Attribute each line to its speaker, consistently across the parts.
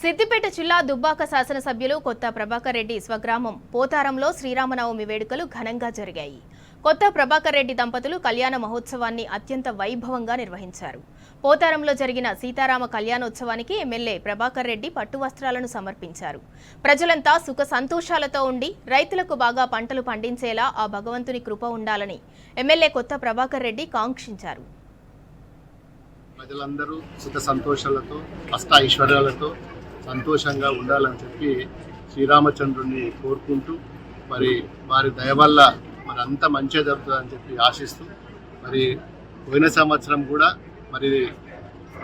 Speaker 1: సిద్దిపేట జిల్లా దుబ్బాక శాసనసభ్యులు కొత్త ప్రభాకర్ రెడ్డి స్వగ్రామం పోతారంలో శ్రీరామనవమి వేడుకలు ఘనంగా జరిగాయి. కొత్త ప్రభాకర్ రెడ్డి దంపతులు కళ్యాణ మహోత్సవాన్ని అత్యంత వైభవంగా నిర్వహించారు. పోతారంలో జరిగిన సీతారామ కళ్యాణోత్సవానికి ఎమ్మెల్యే ప్రభాకర్ రెడ్డి పట్టు వస్త్రాలను సమర్పించారు. ప్రజలంతా సుఖ సంతోషాలతో ఉండి రైతులకు బాగా పంటలు పండించేలా ఆ భగవంతుని కృప ఉండాలని ఎమ్మెల్యే కొత్త ప్రభాకర్ రెడ్డి కాంక్షించారు.
Speaker 2: ప్రజలందరూ సుఖ సంతోషాలతో అష్ట ఐశ్వర్యాలతో సంతోషంగా ఉండాలని చెప్పి శ్రీరామచంద్రుని కోరుకుంటూ మరి వారి దయ వల్ల మరి అంత మంచిగా జరుగుతుందని చెప్పి ఆశిస్తూ మరి పోయిన సంవత్సరం కూడా మరి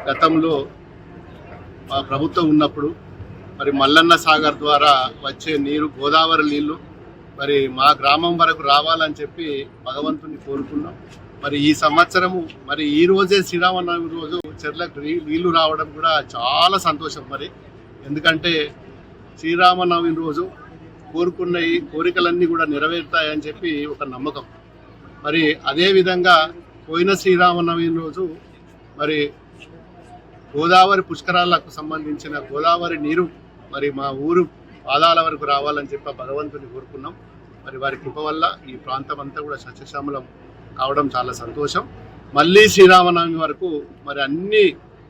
Speaker 2: గతంలో ప్రభుత్వం ఉన్నప్పుడు మరి మల్లన్న సాగర్ ద్వారా వచ్చే నీరు గోదావరి నీళ్లు మరి మా గ్రామం వరకు రావాలని చెప్పి భగవంతుని కోరుకున్నాం. మరి ఈ సంవత్సరము మరి ఈ రోజే శ్రీరామనవమి రోజు చెర్లకు నీళ్లు రావడం కూడా చాలా సంతోషం. మరి ఎందుకంటే శ్రీరామనవమి రోజు కోరుకున్న ఈ కోరికలన్నీ కూడా నెరవేరుతాయని చెప్పి ఒక నమ్మకం. మరి అదేవిధంగా పోయిన శ్రీరామనవమి రోజు మరి గోదావరి పుష్కరాలకు సంబంధించిన గోదావరి నీరు మరి మా ఊరు పాదాల వరకు రావాలని చెప్పి భగవంతుని కోరుకున్నాం. మరి వారి కృప వల్ల ఈ ప్రాంతం అంతా కూడా సస్యశ్యామలం కావడం చాలా సంతోషం. మళ్ళీ శ్రీరామనవమి వరకు మరి అన్ని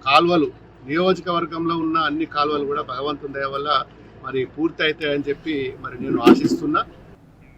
Speaker 2: కాలువలు నియోజకవర్గంలో ఉన్న అన్ని కాలువలు కూడా భగవంతుని దయ వల్ల మరి పూర్తి అవుతాయని చెప్పి మరి నేను ఆశిస్తున్నా.